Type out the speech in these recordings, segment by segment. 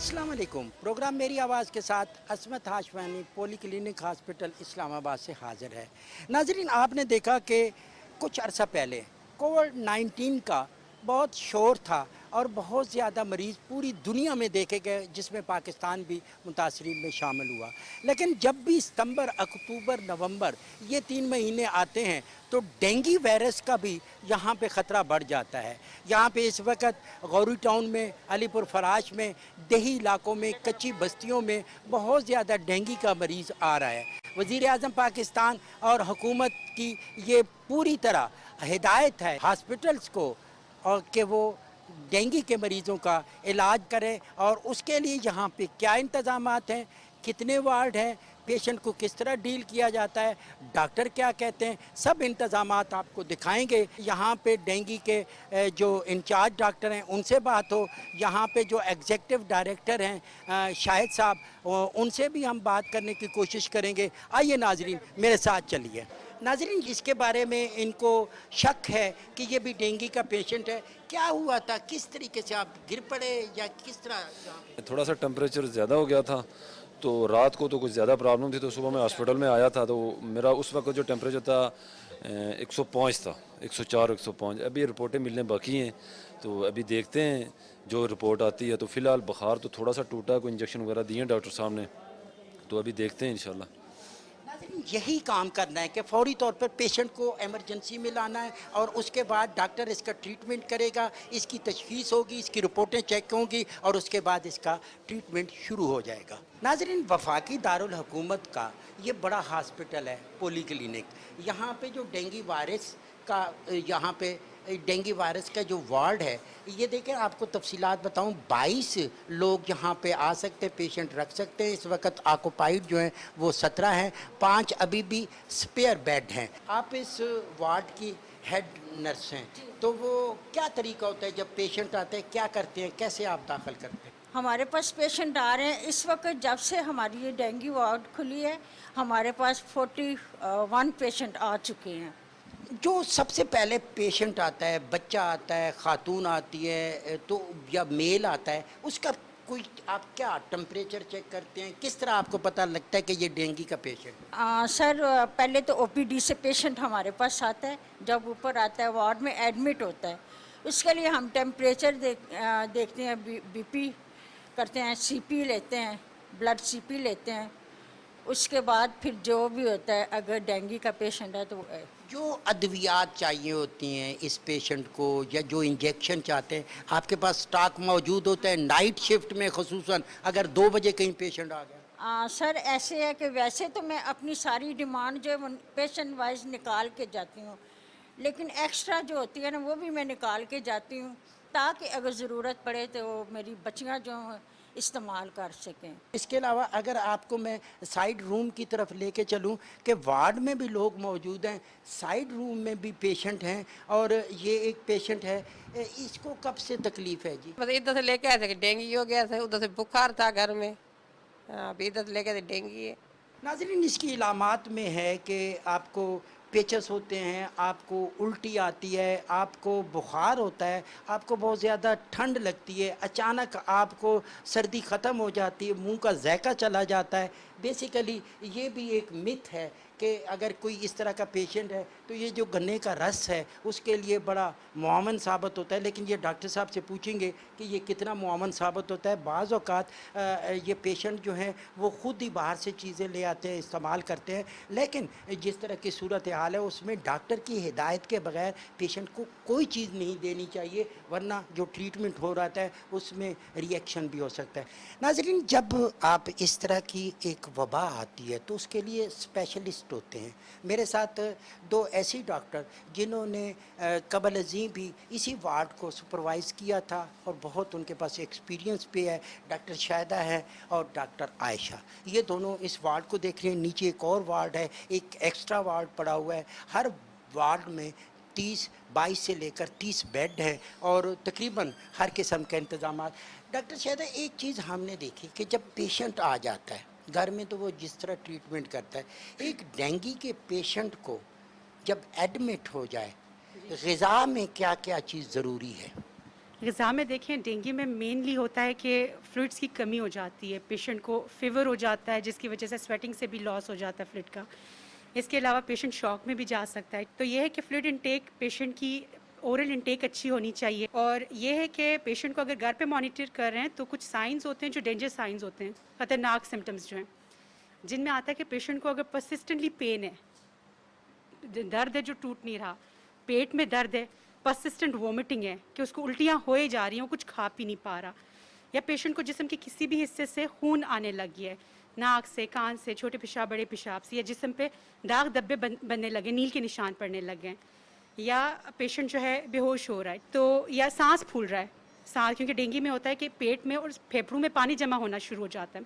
अस्सलाम वालेकुम। प्रोग्राम मेरी आवाज़ के साथ असमत हाशवानी पोली क्लिनिक हॉस्पिटल इस्लामाबाद से हाज़िर है। नाज़रीन, आपने देखा कि कुछ अरसा पहले कोविड-19 का बहुत शोर था और बहुत ज़्यादा मरीज़ पूरी दुनिया में देखे गए, जिसमें पाकिस्तान भी मुतासरीन में शामिल हुआ। लेकिन जब भी सितंबर, अक्टूबर, नवंबर ये 3 महीने आते हैं तो डेंगू वायरस का भी यहाँ पे ख़तरा बढ़ जाता है। यहाँ पे इस वक्त गौरी टाउन में, अलीपुर फराश में, देही इलाकों में, कच्ची बस्तियों में बहुत ज़्यादा डेंगू का मरीज़ आ रहा है। वज़ीर आज़म पाकिस्तान और हुकूमत की ये पूरी तरह हिदायत है हॉस्पिटल्स को और कि वो डेंगू के मरीज़ों का इलाज करें और उसके लिए यहाँ पे क्या इंतज़ामात हैं, कितने वार्ड हैं, पेशेंट को किस तरह डील किया जाता है, डॉक्टर क्या कहते हैं, सब इंतज़ामात आपको दिखाएंगे। यहाँ पे डेंगू के जो इंचार्ज डॉक्टर हैं उनसे बात हो, यहाँ पे जो एग्जीक्यूटिव डायरेक्टर हैं शाहिद साहब, उनसे भी हम बात करने की कोशिश करेंगे। आइए नाजरीन, मेरे साथ चलिए। नाजरीन, इसके बारे में इनको शक है कि ये भी डेंगू का पेशेंट है। क्या हुआ था, किस तरीके से आप गिर पड़े या किस तरह? थोड़ा सा टेम्परेचर ज़्यादा हो गया था, तो रात को तो कुछ ज़्यादा प्रॉब्लम थी, तो सुबह मैं हॉस्पिटल में आया था, तो मेरा उस वक्त जो टेम्परेचर था 105 था, 104 105। अभी रिपोर्टें मिलने बाकी हैं, तो अभी देखते हैं जो रिपोर्ट आती है। तो फ़िलहाल बुखार तो थोड़ा सा टूटा, कोई इंजेक्शन वगैरह दिए डॉक्टर साहब ने, तो अभी देखते हैं इंशाल्लाह। यही काम करना है कि फौरी तौर पर पेशेंट को इमरजेंसी में लाना है और उसके बाद डॉक्टर इसका ट्रीटमेंट करेगा, इसकी तशखीस होगी, इसकी रिपोर्टें चेक होंगी और उसके बाद इसका ट्रीटमेंट शुरू हो जाएगा। नाज़रीन, वफाकी दारुल हुकूमत का ये बड़ा हॉस्पिटल है पोली क्लिनिक। यहाँ पे जो डेंगू वायरस का यहाँ पे डेंगू वायरस का जो वार्ड है, ये देखें, आपको तफसीलात बताऊं, 22 लोग यहाँ पे आ सकते हैं, पेशेंट रख सकते हैं। इस वक्त ऑक्यूपाइड जो हैं वो 17 हैं, 5 अभी भी स्पेयर बेड हैं। आप इस वार्ड की हेड नर्स हैं, तो वो क्या तरीका होता है जब पेशेंट आते हैं, क्या करते हैं, कैसे आप दाखिल करते हैं? हमारे पास पेशेंट आ रहे हैं इस वक्त। जब से हमारी ये डेंगू वार्ड खुली है, हमारे पास 41 पेशेंट आ चुके हैं। जो सबसे पहले पेशेंट आता है, बच्चा आता है, खातून आती है, तो या मेल आता है, उसका कोई आप क्या टेम्परेचर चेक करते हैं, किस तरह आपको पता लगता है कि ये डेंगू का पेशेंट है? सर, पहले तो ओपीडी से पेशेंट हमारे पास आता है। जब ऊपर आता है वार्ड में एडमिट होता है, उसके लिए हम टेम्परेचर देखते हैं, बीपी करते हैं, सीपी लेते हैं, ब्लड सीपी लेते हैं। उसके बाद फिर जो भी होता है, अगर डेंगू का पेशेंट है तो जो अद्वियात चाहिए होती हैं इस पेशेंट को या जो इंजेक्शन चाहते हैं, आपके पास स्टॉक मौजूद होता है नाइट शिफ्ट में, खुसूसन अगर 2 बजे कहीं पेशेंट आ गया? सर, ऐसे है कि वैसे तो मैं अपनी सारी डिमांड जो है पेशेंट वाइज निकाल के जाती हूँ, लेकिन एक्स्ट्रा जो होती है ना वो भी मैं निकाल के जाती हूँ, ताकि अगर ज़रूरत पड़े तो मेरी बच्चियाँ जो हैं इस्तेमाल कर सकें। इसके अलावा अगर आपको मैं साइड रूम की तरफ लेके चलूं कि वार्ड में भी लोग मौजूद हैं, साइड रूम में भी पेशेंट हैं और ये एक पेशेंट है, इसको कब से तकलीफ़ है जी? बस इधर से लेके आए थे कि डेंगू हो गया था, उधर से बुखार था घर में। हाँ, अभी इधर से लेके आए थे डेंगू है। नाज़रीन, इसकी इलामात में है कि आपको पेचस होते हैं, आपको उल्टी आती है, आपको बुखार होता है, आपको बहुत ज़्यादा ठंड लगती है, अचानक आपको सर्दी ख़त्म हो जाती है, मुंह का ज़ायका चला जाता है। बेसिकली ये भी एक मिथ है कि अगर कोई इस तरह का पेशेंट है तो ये जो गन्ने का रस है उसके लिए बड़ा मुआवन साबित होता है। लेकिन ये डॉक्टर साहब से पूछेंगे कि ये कितना मुआवन साबित होता है। बाज़ औक़ात ये पेशेंट जो हैं वो ख़ुद ही बाहर से चीज़ें ले आते हैं, इस्तेमाल करते हैं, लेकिन जिस तरह की सूरत हाल है उसमें डॉक्टर की हिदायत के बगैर पेशेंट को कोई चीज़ नहीं देनी चाहिए, वरना जो ट्रीटमेंट हो रहा है उसमें रिएक्शन भी हो सकता है। नाज़रीन, जब आप इस तरह की एक वबा आती है तो उसके लिए स्पेशलिस्ट होते हैं। मेरे साथ 2 ऐसी डॉक्टर जिन्होंने कबल अज़ीं भी इसी वार्ड को सुपरवाइज़ किया था और बहुत उनके पास एक्सपीरियंस भी है, डॉक्टर शाहिदा है और डॉक्टर आयशा। ये दोनों इस वार्ड को देख रहे हैं। नीचे एक और वार्ड है, एक एक्स्ट्रा वार्ड पड़ा हुआ है। हर वार्ड में 22 से लेकर 30 बेड हैं और तकरीबन हर किस्म के इंतज़ामात। डॉक्टर शाहिदा, एक चीज़ हमने देखी कि जब पेशेंट आ जाता है घर में तो वो जिस तरह ट्रीटमेंट करता है, एक डेंगू के पेशेंट को जब एडमिट हो जाए, ग़िज़ा में क्या क्या चीज़ ज़रूरी है? ग़िज़ा में देखें, डेंगू में मेनली होता है कि फ्लूइड्स की कमी हो जाती है, पेशेंट को फ़ीवर हो जाता है जिसकी वजह से स्वेटिंग से भी लॉस हो जाता है फ्लूइड का। इसके अलावा पेशेंट शॉक में भी जा सकता है। तो ये है कि फ्लूइड इनटेक पेशेंट की ओरल इनटेक अच्छी होनी चाहिए, और ये है कि पेशेंट को अगर घर पे मॉनिटर कर रहे हैं तो कुछ साइंस होते हैं जो डेंजर साइंस होते हैं, ख़तरनाक सिम्टम्स जो हैं, जिनमें आता है कि पेशेंट को अगर परसिस्टेंटली पेन है, दर्द है जो टूट नहीं रहा, पेट में दर्द है, परसिस्टेंट वोमिटिंग है कि उसको उल्टियाँ होए जा रही हैं, कुछ खा पी नहीं पा रहा, या पेशेंट को जिस्म के किसी भी हिस्से से खून आने लग गया है, नाक से, कान से, छोटे पेशाब बड़े पेशाब से, या जिस्म पे दाग धब्बे बनने लगे, नील के निशान पड़ने लग गए, या पेशेंट जो है बेहोश हो रहा है, तो या सांस फूल रहा है, सांस, क्योंकि डेंगू में होता है कि पेट में और फेफड़ों में पानी जमा होना शुरू हो जाता है।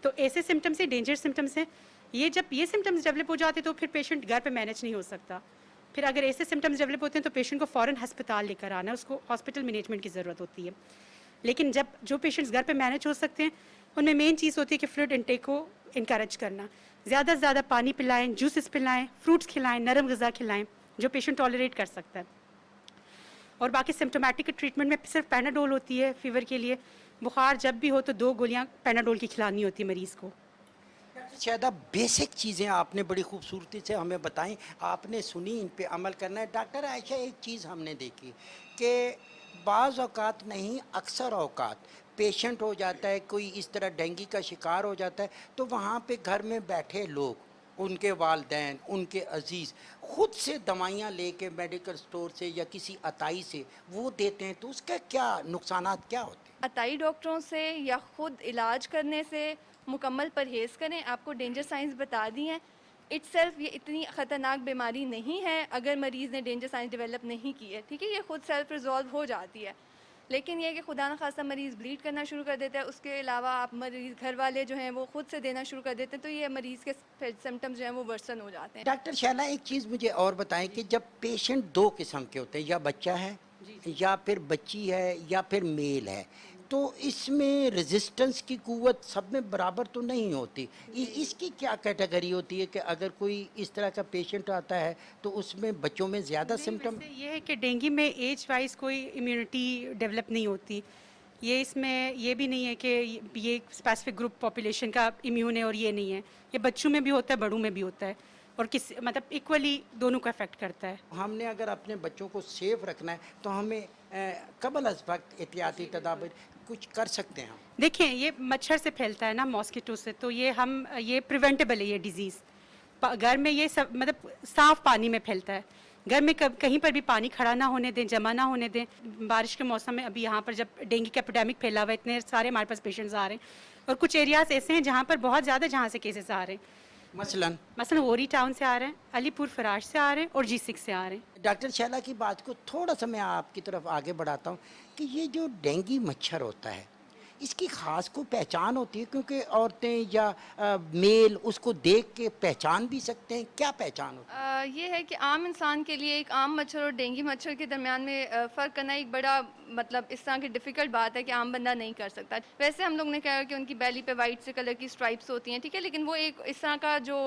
तो ऐसे सिम्टम्स हैं, डेंजर सिम्टम्स हैं। ये जब ये सिम्टम्स डेवलप हो जाते हैं तो फिर पेशेंट घर पे मैनेज नहीं हो सकता। फिर अगर ऐसे सिम्टम्स डेवलप होते हैं तो पेशेंट को फ़ौरन अस्पताल लेकर आना है, उसको हॉस्पिटल मैनेजमेंट की ज़रूरत होती है। लेकिन जब जो पेशेंट्स घर पे मैनेज हो सकते हैं, उनमें मेन चीज़ होती है कि फ्लूइड इनटेक को इनकरेज करना, ज़्यादा से ज़्यादा पानी पिलाएं, जूसेस पिलाएं, फ्रूट्स खिलाएं, नरम ग़िज़ा खिलाएं जो पेशेंट टॉलरेट कर सकता है। और बाकी सिम्टोमेटिक ट्रीटमेंट में सिर्फ पैनाडोल होती है फ़ीवर के लिए। बुखार जब भी हो तो 2 गोलियाँ पैनाडोल की खिलानी होती है मरीज़ को। शायद बेसिक चीज़ें आपने बड़ी खूबसूरती से हमें बताई, आपने सुनी, इन पे अमल करना है। डॉक्टर आयशा, एक चीज़ हमने देखी कि बाज़ औक़ात नहीं, अक्सर औक़ात पेशेंट हो जाता है, कोई इस तरह डेंगू का शिकार हो जाता है, तो वहाँ पे घर में बैठे लोग, उनके वालिदैन, उनके अज़ीज़ ख़ुद से दवाइयाँ लेके मेडिकल स्टोर से या किसी अताई से वो देते हैं, तो उसका क्या नुकसानात क्या होते हैं? अताई डॉक्टरों से या ख़ुद इलाज करने से मुकम्मल परहेज़ करें। आपको डेंजर साइंस बता दी हैं। इट्सेल्फ ये इतनी ख़तरनाक बीमारी नहीं है अगर मरीज़ ने डेंजर साइंस डेवलप नहीं की है, ठीक है, ये ख़ुद सेल्फ रिजॉल्व हो जाती है। लेकिन ये कि खुदा न खासा मरीज़ ब्लीड करना शुरू कर देता है, उसके अलावा आप मरीज़ घर वाले जो हैं वो ख़ुद से देना शुरू कर देते हैं, तो ये मरीज़ के सिम्टम्स जो हैं वो वर्सन हो जाते हैं। डॉक्टर शैला, एक चीज़ मुझे और बताएं कि जब पेशेंट 2 किस्म के होते हैं, या बच्चा है या फिर बच्ची है या फिर मेल है, तो इसमें रेजिस्टेंस की कुव्वत सब में बराबर तो नहीं होती। इसकी क्या कैटेगरी होती है कि अगर कोई इस तरह का पेशेंट आता है तो उसमें बच्चों में ज़्यादा सिम्टम? ये है कि डेंगू में एज वाइज कोई इम्यूनिटी डेवलप नहीं होती। ये इसमें ये भी नहीं है कि ये स्पेसिफिक ग्रुप पॉपुलेशन का इम्यून है और ये नहीं है। ये बच्चों में भी होता है, बड़ों में भी होता है, और किस मतलब इक्वली दोनों को अफेक्ट करता है। हमने अगर अपने बच्चों को सेफ रखना है तो हमें कबल अज़ वक्त एहतियाती तदाबीर कुछ कर सकते हैं हम? देखें, ये मच्छर से फैलता है ना, मॉस्किटो से, तो ये प्रिवेंटेबल है ये डिज़ीज़। घर में ये सब मतलब साफ़ पानी में फैलता है। घर में कहीं पर भी पानी खड़ा ना होने दें, जमा ना होने दें। बारिश के मौसम में अभी यहाँ पर जब डेंगू का एपिडेमिक फैला हुआ है, इतने सारे हमारे पास पेशेंट्स आ रहे हैं, और कुछ एरियाज़ ऐसे हैं जहाँ पर बहुत ज़्यादा जहाँ से केसेस आ रहे हैं। मसलन वोरी टाउन से आ रहे हैं, अलीपुर फराश से आ रहे हैं, और G6 से आ रहे हैं। डॉक्टर शैला की बात को थोड़ा सा मैं आपकी तरफ आगे बढ़ाता हूँ कि ये जो डेंगू मच्छर होता है, इसकी ख़ास कोई पहचान होती है? क्योंकि औरतें या मेल उसको देख के पहचान भी सकते हैं, क्या पहचान होती है? ये है कि आम इंसान के लिए एक आम मच्छर और डेंगू मच्छर के दरमियान में फ़र्क करना एक बड़ा मतलब इस तरह की डिफ़िकल्ट बात है कि आम बंदा नहीं कर सकता। वैसे हम लोग ने कहा कि उनकी बैली पे वाइट से कलर की स्ट्राइप्स होती हैं, ठीक है, लेकिन वो एक इस तरह का जो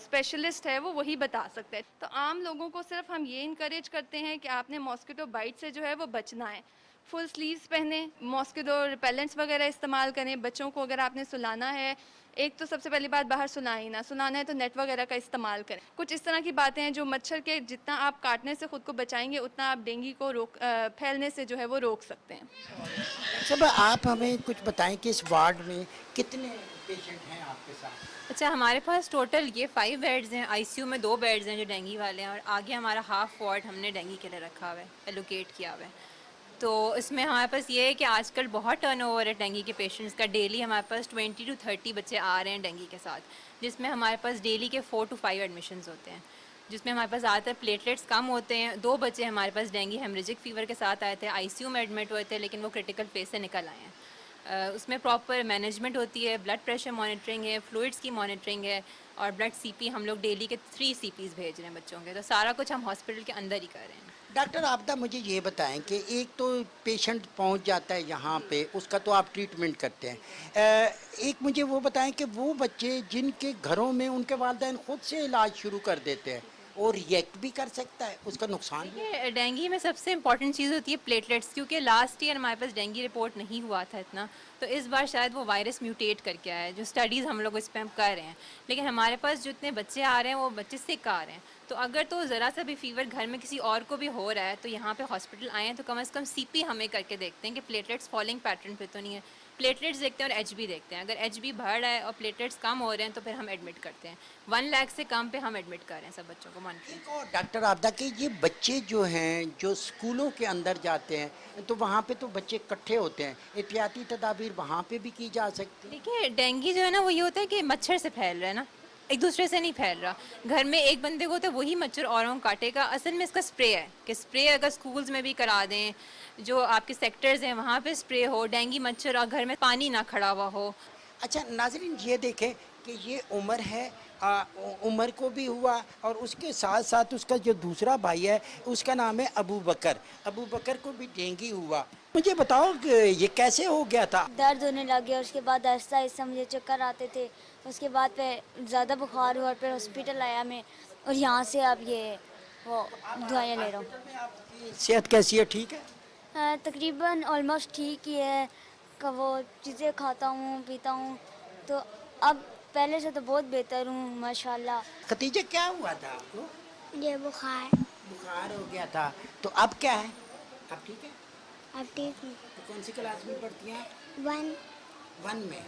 स्पेशलिस्ट है वो वही बता सकता है। तो आम लोगों को सिर्फ हम ये इनकरेज करते हैं कि आपने मॉस्किटो बाइट से जो है वो बचना है। फुल स्लीव्स पहने, मॉस्किटो रिपेलेंट्स वगैरह इस्तेमाल करें। बच्चों को अगर आपने सुलाना है, एक तो सबसे पहली बात बाहर सुलाना है तो नेट वगैरह का इस्तेमाल करें। कुछ इस तरह की बातें हैं जो मच्छर के जितना आप काटने से ख़ुद को बचाएंगे उतना आप डेंगू को फैलने से जो है वो रोक सकते हैं। सब आप हमें कुछ बताएं कि इस वार्ड में कितने पेशेंट हैं आपके साथ? अच्छा, हमारे पास टोटल ये 5 बेड्स हैं। आईसीयू में 2 बेड्स हैं जो डेंगू वाले हैं, और आगे हमारा हाफ वार्ड हमने डेंगू के लिए रखा हुआ है, एलोकेट किया हुआ है। तो इसमें हमारे पास ये है कि आजकल बहुत टर्नओवर है डेंगू के पेशेंट्स का। डेली हमारे पास 20 to 30 बच्चे आ रहे हैं डेंगू के साथ, जिसमें हमारे पास डेली के 4 to 5 एडमिशन्स होते हैं, जिसमें हमारे पास ज़्यादातर प्लेटलेट्स कम होते हैं। 2 बच्चे हमारे पास डेंगू हेमरेजिक फ़ीवर के साथ आए थे, आईसीयू में एडमिट हुए थे, लेकिन वो क्रिटिकल फेज से निकल आए हैं। उसमें प्रॉपर मैनेजमेंट होती है, ब्लड प्रेशर मॉनिटरिंग है, फ्लूइड्स की मॉनिटरिंग है, और ब्लड सीपी हम लोग डेली के 3 CPs भेज रहे हैं बच्चों के। तो सारा कुछ हम हॉस्पिटल के अंदर ही कर रहे हैं। डॉक्टर आपदा, मुझे ये बताएं कि एक तो पेशेंट पहुंच जाता है यहाँ पे, उसका तो आप ट्रीटमेंट करते हैं। एक मुझे वो बताएं कि वो बच्चे जिनके घरों में उनके वालिदैन ख़ुद से इलाज शुरू कर देते हैं, और रिएक्ट भी कर सकता है, उसका नुकसान भी। देखिए डेंगू में सबसे इम्पॉर्टेंट चीज़ होती है प्लेटलेट्स, क्योंकि लास्ट ईयर हमारे पास डेंगू रिपोर्ट नहीं हुआ था इतना, तो इस बार शायद वो वायरस म्यूटेट करके आया है, जो स्टडीज़ हम लोग इस पर कर रहे हैं। लेकिन हमारे पास जो इतने बच्चे आ रहे हैं वो बच्चे सिक आ रहे हैं, तो अगर तो ज़रा सा भी फीवर घर में किसी और को भी हो रहा है तो यहाँ पे हॉस्पिटल आए हैं तो कम से कम सीपी हमें करके देखते हैं कि प्लेटलेट्स फॉलिंग पैटर्न पे तो नहीं है। प्लेटलेट्स देखते हैं और एचबी देखते हैं, अगर एचबी बढ़ रहा है और प्लेटलेट्स कम हो रहे हैं तो फिर हम एडमिट करते हैं। 1 लाख से कम पे हम एडमिट कर रहे हैं सब बच्चों को मॉनिटरिंग। एक और डॉक्टर आपदा कि ये बच्चे जो हैं जो स्कूलों के अंदर जाते हैं तो वहाँ पे तो बच्चे इकट्ठे होते हैं, एहतियाती तदाबीर वहाँ पे भी की जा सकती है। देखिए डेंगू जो है ना वो ये होता है कि मच्छर से फैल रहा है ना, एक दूसरे से नहीं फैल रहा। घर में एक बंदे को तो वही मच्छर औरों को काटेगा। असल में इसका स्प्रे है कि स्प्रे अगर स्कूल्स में भी करा दें, जो आपके सेक्टर्स हैं वहाँ पे स्प्रे हो, डेंगू मच्छर और घर में पानी ना खड़ा हुआ हो। अच्छा नाज़रीन, ये देखें कि ये उमर है, उमर को भी हुआ और उसके साथ साथ उसका जो दूसरा भाई है उसका नाम है अबू बकर। अबू बकर को भी डेंगू हुआ। मुझे बताओ कि ये कैसे हो गया था? दर्द होने लग गया, उसके बाद आहिस्ता आहिस्ता मुझे चक्कर आते थे, उसके बाद फिर ज़्यादा बुखार हुआ और फिर हॉस्पिटल आया मैं, और यहाँ से अब ये वो दवाइयाँ ले रहा हूँ। आपकी सेहत कैसी है? ठीक है? तकरीबन ऑलमोस्ट ठीक ही है, वो चीज़ें खाता हूँ पीता हूँ, तो अब पहले से तो बहुत बेहतर हूँ माशाल्लाह। खतीजा क्या हुआ था आपको? ये बुखार बुखार हो गया था, तो अब क्या है? अब ठीक है? अब ठीक है। तो कौन सी क्लास में पढ़ती हैं? 1 में।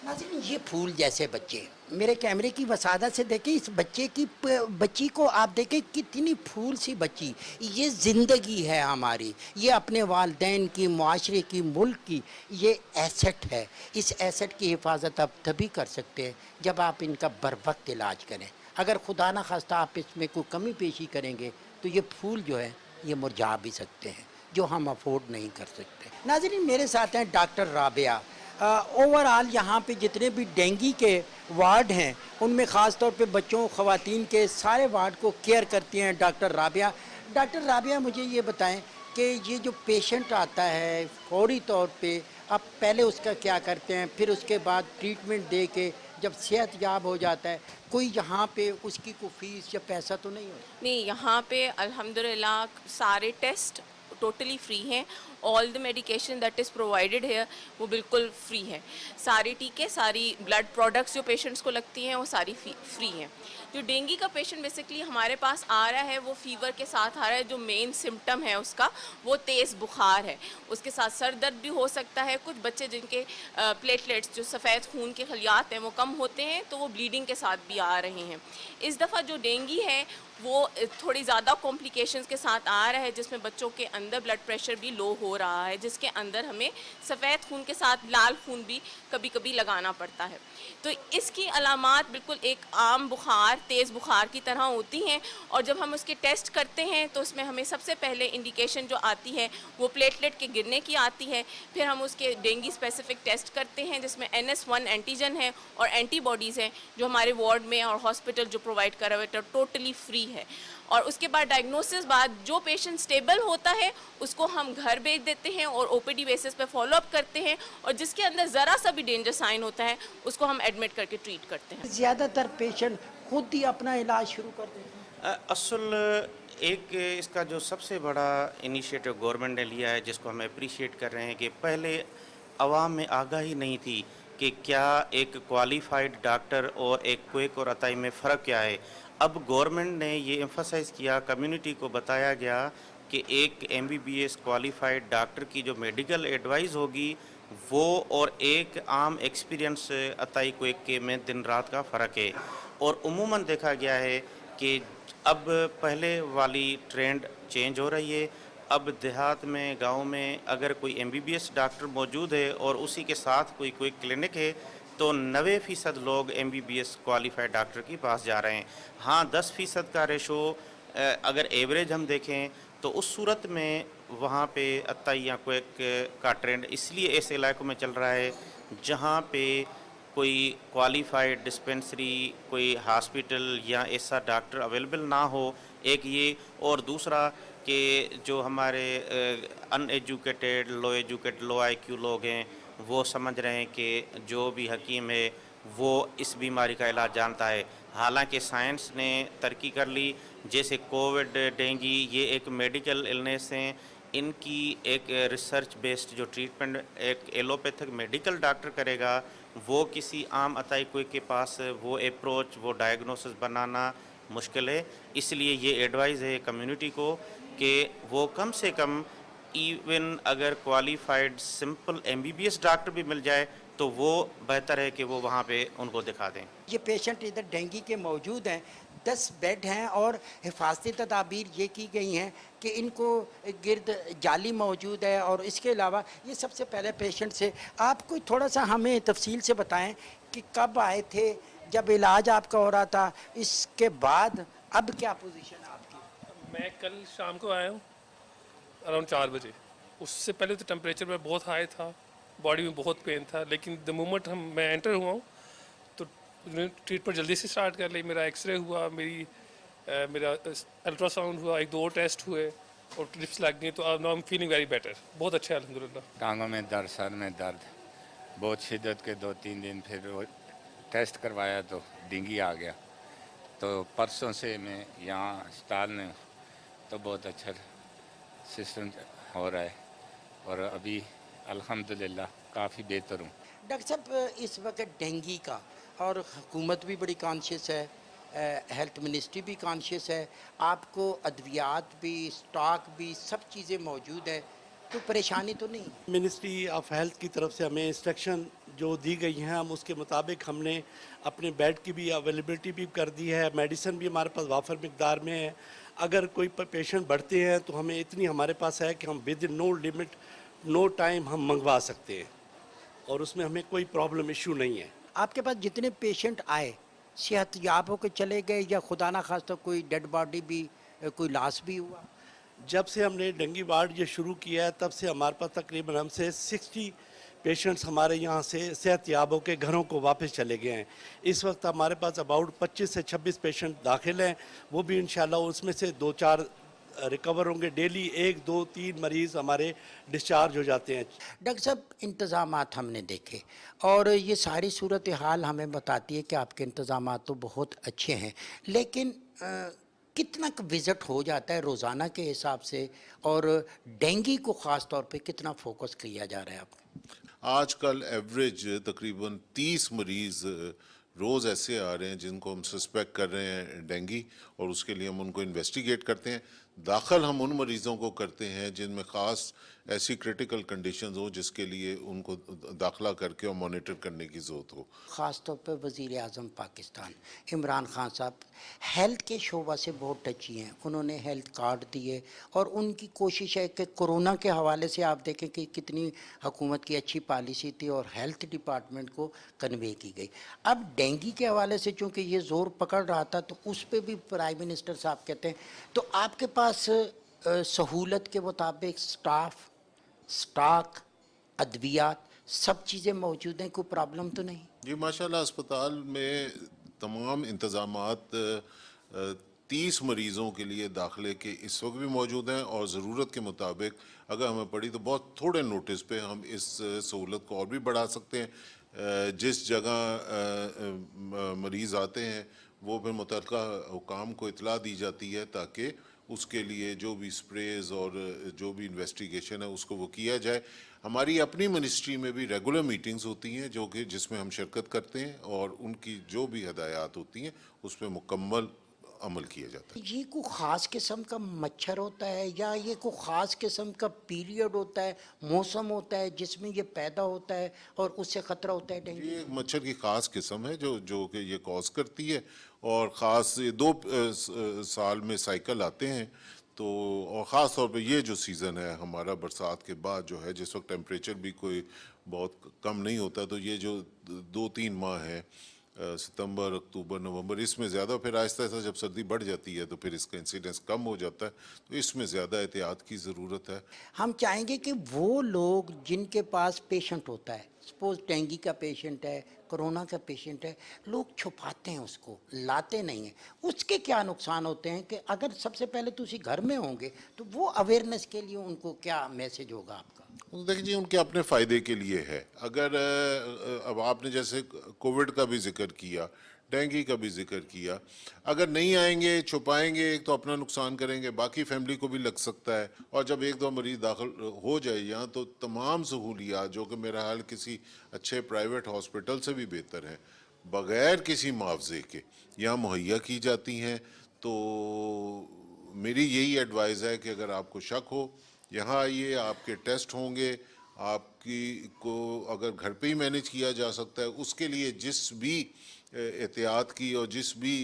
नाज़रीन, ये फूल जैसे बच्चे, मेरे कैमरे की वसादत से देखें इस बच्ची को आप देखें, कितनी फूल सी बच्ची। ये ज़िंदगी है हमारी, ये अपने वालिदैन की, मुआशरे की, मुल्क की ये एसेट है। इस एसेट की हिफाजत आप तभी कर सकते हैं जब आप इनका बर वक्त इलाज करें। अगर खुदा न खास्ता आप इसमें कोई कमी पेशी करेंगे तो ये फूल जो है ये मुरझा भी सकते हैं, जो हम अफोर्ड नहीं कर सकते। नाज़रीन, मेरे साथ हैं डॉक्टर राबिया। ओवरऑल यहाँ पे जितने भी डेंगू के वार्ड हैं उनमें ख़ास तौर पे बच्चों, ख़वातीन के सारे वार्ड को केयर करती हैं डॉक्टर राबिया। डॉक्टर राबिया, मुझे ये बताएं कि ये जो पेशेंट आता है फौरी तौर पे आप पहले उसका क्या करते हैं, फिर उसके बाद ट्रीटमेंट दे के जब सेहत याब हो जाता है, कोई यहाँ पे उसकी कोई फीस या पैसा तो नहीं होता? नहीं, यहाँ पे अल्हम्दुलिल्लाह सारे टेस्ट टोटली फ्री हैं। All the medication that is provided है वो बिल्कुल फ्री है। सारे टीके, सारी ब्लड प्रोडक्ट्स जो पेशेंट्स को लगती हैं वो सारी फ्री हैं। जो डेंगू का पेशेंट बेसिकली हमारे पास आ रहा है वो फीवर के साथ आ रहा है। जो मेन सिम्टम है उसका वो तेज़ बुखार है, उसके साथ सर दर्द भी हो सकता है। कुछ बच्चे जिनके प्लेटलेट्स जो सफ़ेद खून के खलियात हैं वो कम होते हैं तो वो ब्लीडिंग के साथ भी आ रहे हैं। इस दफ़ा जो डेंगू है वो थोड़ी ज़्यादा कॉम्प्लिकेशंस के साथ आ रहा है, जिसमें बच्चों के अंदर ब्लड प्रेशर भी लो हो रहा है, जिसके अंदर हमें सफ़ेद खून के साथ लाल खून भी कभी कभी लगाना पड़ता है। तो इसकी अलामात बिल्कुल एक आम बुखार, तेज़ बुखार की तरह होती हैं। और जब हम उसके टेस्ट करते हैं तो उसमें हमें सबसे पहले इंडिकेशन जो आती है वो प्लेटलेट के गिरने की आती है। फिर हम उसके डेंगू स्पेसिफिक टेस्ट करते हैं जिसमें NS1 एंटीजन है और एंटीबॉडीज़ हैं, जो हमारे वार्ड में और हॉस्पिटल जो प्रोवाइड करा हुआ है टोटली फ्री है। और उसके बाद डायग्नोसिस बाद जो पेशेंट स्टेबल होता है उसको हम घर भेज देते हैं और OPD बेसिस पे फॉलोअप करते हैं, और जिसके अंदर ज़रा सा भी डेंजर साइन होता है उसको हम एडमिट करके ट्रीट करते हैं। ज़्यादातर पेशेंट खुद ही अपना इलाज शुरू कर देते हैं। असल एक इसका जो सबसे बड़ा इनिशिएटिव गवर्नमेंट ने लिया है, जिसको हम अप्रिशिएट कर रहे हैं, कि पहले आवाम में आगाही नहीं थी कि क्या एक क्वालिफाइड डॉक्टर और एक क्विक और अताई में फ़र्क क्या है। अब गवर्नमेंट ने ये एम्फसाइज़ किया, कम्युनिटी को बताया गया कि एक MBBS क्वालिफाइड डॉक्टर की जो मेडिकल एडवाइस होगी वो और एक आम एक्सपीरियंस अताई क्विक के में दिन रात का फ़र्क है। और उमूमन देखा गया है कि अब पहले वाली ट्रेंड चेंज हो रही है। अब देहात में, गांव में अगर कोई MBBS डॉक्टर मौजूद है और उसी के साथ कोई क्लिनिक है तो 90% लोग MBBS क्वालिफाइड डॉक्टर के पास जा रहे हैं। हाँ, 10% का रेशो अगर एवरेज हम देखें तो उस सूरत में वहाँ पे अताई या क्विक का ट्रेंड इसलिए ऐसे इलाकों में चल रहा है जहाँ पे कोई क्वालिफाइड डिस्पेंसरी, कोई हॉस्पिटल या ऐसा डॉक्टर अवेलेबल ना हो, एक ये। और दूसरा कि जो हमारे अनएजुकेटेड, लो IQ लोग हैं वो समझ रहे हैं कि जो भी हकीम है वो इस बीमारी का इलाज जानता है। हालांकि साइंस ने तरक्की कर ली, जैसे कोविड, डेंगू, ये एक मेडिकल इलनेस हैं, इनकी एक रिसर्च बेस्ड जो ट्रीटमेंट एक एलोपैथिक मेडिकल डॉक्टर करेगा, वो किसी आम अताई कोई के पास वो अप्रोच, वो डायग्नोसिस बनाना मुश्किल है। इसलिए ये एडवाइस है कम्युनिटी को कि वो कम से कम, इवन अगर क्वालिफाइड सिंपल एमबीबीएस डॉक्टर भी मिल जाए तो वो बेहतर है कि वो वहाँ पे उनको दिखा दें। ये पेशेंट इधर डेंगू के मौजूद हैं, 10 बेड हैं और हिफाजती तदाबीर ये की गई हैं कि इनको गिर्द जाली मौजूद है। और इसके अलावा ये सबसे पहले पेशेंट से आप कोई थोड़ा सा हमें तफसील से बताएं कि कब आए थे, जब इलाज आपका हो रहा था, इसके बाद अब क्या पोजीशन है आपकी? मैं कल शाम को आया हूँ अराउंड 4 बजे। उससे पहले तो टेम्परेचर में बहुत हाई था, बॉडी में बहुत पेन था, लेकिन द मोमेंट मैं एंटर हुआ हूँ तो ट्रीटमेंट जल्दी से स्टार्ट कर ली। मेरा एक्सरे हुआ, मेरा अल्ट्रासाउंड हुआ, 1-2 टेस्ट हुए और ट्रिप्स लग गई, तो now I am feeling very better, बहुत अच्छा है अल्हम्दुलिल्लाह। टांगों में दर्द, सर में दर्द, बहुत शिद्दत के 2-3 दिन, फिर वो टेस्ट करवाया तो डेंगू आ गया। तो परसों से मैं यहाँ अस्पताल में हूँ, तो बहुत अच्छा सिस्टम हो रहा है और अभी अल्हम्दुलिल्लाह काफ़ी बेहतर हूँ। डॉक्टर साहब, इस वक्त डेंगू का, और हुकूमत भी बड़ी कॉन्शियस है, हेल्थ मिनिस्ट्री भी कॉन्शियस है, आपको अद्वियात भी, स्टॉक भी, सब चीज़ें मौजूद है, तो परेशानी तो नहीं? मिनिस्ट्री ऑफ हेल्थ की तरफ से हमें इंस्ट्रक्शन जो दी गई हैं, हम उसके मुताबिक हमने अपने बेड की भी अवेलेबिलिटी भी कर दी है, मेडिसिन भी हमारे पास वाफर मिकदार में है। अगर कोई पेशेंट बढ़ते हैं तो हमें इतनी हमारे पास है कि हम within no limit, no time हम मंगवा सकते हैं और उसमें हमें कोई प्रॉब्लम इशू नहीं है। आपके पास जितने पेशेंट आए सेहतयाब होकर चले गए या खुदा ना खास्ता कोई डेड बॉडी भी, कोई लाश भी हुआ? जब से हमने डेंगू वार्ड ये शुरू किया है तब से हमारे पास तकरीबन हमसे 60 पेशेंट्स हमारे यहाँ से सेहतयाब होकर घरों को वापस चले गए हैं। इस वक्त हमारे पास अबाउट 25 से 26 पेशेंट दाखिल हैं, वो भी इंशाल्लाह उसमें से 2-4 रिकवर होंगे। डेली 1-2-3 मरीज़ हमारे डिस्चार्ज हो जाते हैं। डॉक्टर साहब, इंतज़ामात हमने देखे और ये सारी सूरत हाल हमें बताती है कि आपके इंतज़ामात तो बहुत अच्छे हैं, लेकिन कितना विज़िट हो जाता है रोज़ाना के हिसाब से, और डेंगू को ख़ास तौर पे कितना फोकस किया जा रहा है आपको? आजकल एवरेज तकरीबन 30 मरीज़ रोज़ ऐसे आ रहे हैं जिनको हम सस्पेक्ट कर रहे हैं डेंगू, और उसके लिए हम उनको इन्वेस्टिगेट करते हैं। दाखिल हम उन मरीज़ों को करते हैं जिनमें ख़ास ऐसी क्रिटिकल कंडीशंस हो जिसके लिए उनको दाखिला करके और मॉनिटर करने की ज़रूरत हो। ख़ास तौर पे वज़ीर आज़म पाकिस्तान इमरान खान साहब हेल्थ के शोबा से बहुत टची हैं, उन्होंने हेल्थ कार्ड दिए और उनकी कोशिश है कि कोरोना के हवाले से आप देखें कि कितनी हुकूमत की अच्छी पॉलिसी थी और हेल्थ डिपार्टमेंट को कन्वे की गई। अब डेंगू के हवाले से चूँकि ये ज़ोर पकड़ रहा था तो उस पर भी प्राइम मिनिस्टर साहब कहते हैं, तो आपके पास सहूलत के मुताबिक स्टॉक, अद्वियात, सब चीज़ें मौजूद हैं, कोई प्रॉब्लम तो नहीं? जी माशाल्लाह, अस्पताल में तमाम इंतज़ामात 30 मरीज़ों के लिए दाखिले के इस वक्त भी मौजूद हैं, और ज़रूरत के मुताबिक अगर हमें पड़ी तो बहुत थोड़े नोटिस पे हम इस सहूलत को और भी बढ़ा सकते हैं। जिस जगह मरीज़ आते हैं वो फिर मुतल्लिका हुकाम को इतला दी जाती है ताकि उसके लिए जो भी स्प्रेज और जो भी इन्वेस्टिगेशन है उसको वो किया जाए। हमारी अपनी मिनिस्ट्री में भी रेगुलर मीटिंग्स होती हैं जो कि जिसमें हम शिरकत करते हैं और उनकी जो भी हदायत होती हैं उस पर मुकम्मल अमल किया जाता है। ये कोई ख़ास किस्म का मच्छर होता है या ये कोई ख़ास किस्म का पीरियड होता है, मौसम होता है जिसमें ये पैदा होता है और उससे ख़तरा होता है डेंगू? ये मच्छर की ख़ास किस्म है जो कि ये कॉज करती है, और ख़ास 2 साल में साइकिल आते हैं। तो और ख़ास तौर पे ये जो सीज़न है हमारा बरसात के बाद जो है, जिस वक्त टेम्परेचर भी कोई बहुत कम नहीं होता, तो ये जो 2-3 माह है सितंबर, अक्टूबर, नवंबर, इसमें ज़्यादा, फिर आहिस्ता आहिस्ता जब सर्दी बढ़ जाती है तो फिर इसका इंसिडेंस कम हो जाता है, तो इसमें ज़्यादा एहतियात की ज़रूरत है। हम चाहेंगे कि वो लोग जिनके पास पेशेंट होता है, सपोज डेंगू का पेशेंट है, कोरोना का पेशेंट है, लोग छुपाते हैं उसको, लाते नहीं हैं, उसके क्या नुकसान होते हैं? कि अगर सबसे पहले तो उसी घर में होंगे तो वो अवेयरनेस के लिए उनको क्या मैसेज होगा आपका? तो देखिए जी, उनके अपने फ़ायदे के लिए है। अगर अब आपने जैसे कोविड का भी जिक्र किया, डेंगू का भी जिक्र किया, अगर नहीं आएंगे, छुपाएंगे, एक तो अपना नुकसान करेंगे, बाकी फैमिली को भी लग सकता है। और जब एक दो मरीज दाखिल हो जाए यहाँ, तो तमाम सहूलियात जो कि मेरा हाल किसी अच्छे प्राइवेट हॉस्पिटल से भी बेहतर हैं, बग़ैर किसी मुआवजे के यहाँ मुहैया की जाती हैं। तो मेरी यही एडवाइस है कि अगर आपको शक हो, यहाँ आइए, आपके टेस्ट होंगे, आपकी को अगर घर पे ही मैनेज किया जा सकता है, उसके लिए जिस भी एहतियात की और जिस भी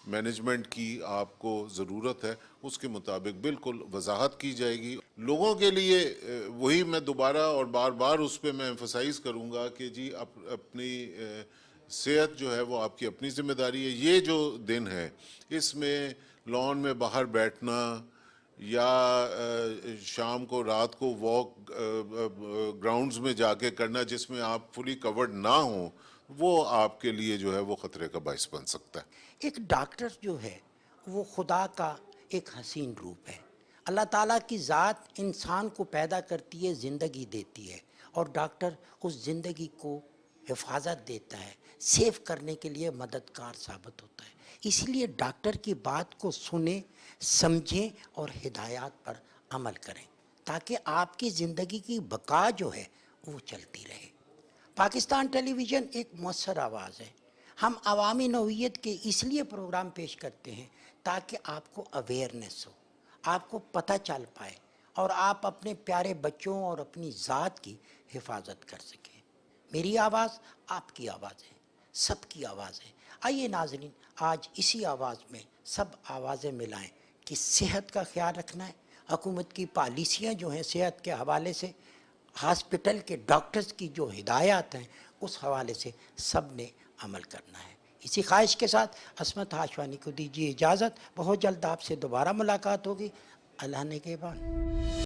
मैनेजमेंट की आपको ज़रूरत है, उसके मुताबिक बिल्कुल वजाहत की जाएगी। लोगों के लिए वही मैं दोबारा और बार बार उस पर मैं एम्फसाइज़ करूँगा कि जी अपनी सेहत जो है वो आपकी अपनी ज़िम्मेदारी है। ये जो दिन है, इसमें लॉन में बाहर बैठना या शाम को रात को वॉक ग्राउंड्स में जाके करना जिसमें आप फुली कवर्ड ना हो, वो आपके लिए जो है वो ख़तरे का बायस बन सकता है। एक डॉक्टर जो है वो खुदा का एक हसीन रूप है। अल्लाह ताला की ज़ात इंसान को पैदा करती है, ज़िंदगी देती है, और डॉक्टर उस ज़िंदगी को हिफाजत देता है, सेव करने के लिए मददगार साबित होता है। इसलिए डॉक्टर की बात को सुने, समझें और हिदायत पर अमल करें, ताकि आपकी ज़िंदगी की बका जो है वो चलती रहे। पाकिस्तान टेलीविज़न एक मौसर आवाज़ है। हम अवामी नौइयत के इसलिए प्रोग्राम पेश करते हैं ताकि आपको अवेयरनेस हो, आपको पता चल पाए और आप अपने प्यारे बच्चों और अपनी ज़ात की हिफाजत कर सकें। मेरी आवाज़ आपकी आवाज़ है, सबकी आवाज़ है। आइए नाज़रीन, आज इसी आवाज़ में सब आवाज़ें मिलाएं कि सेहत का ख्याल रखना है। हुकूमत की पॉलिसियाँ जो हैं सेहत के हवाले से, हॉस्पिटल के डॉक्टर्स की जो हिदायत हैं, उस हवाले से सब ने अमल करना है। इसी ख्वाहिश के साथ अस्मत हाशवानी को दीजिए इजाज़त। बहुत जल्द आपसे दोबारा मुलाकात होगी। अल्लाह ने के बाद।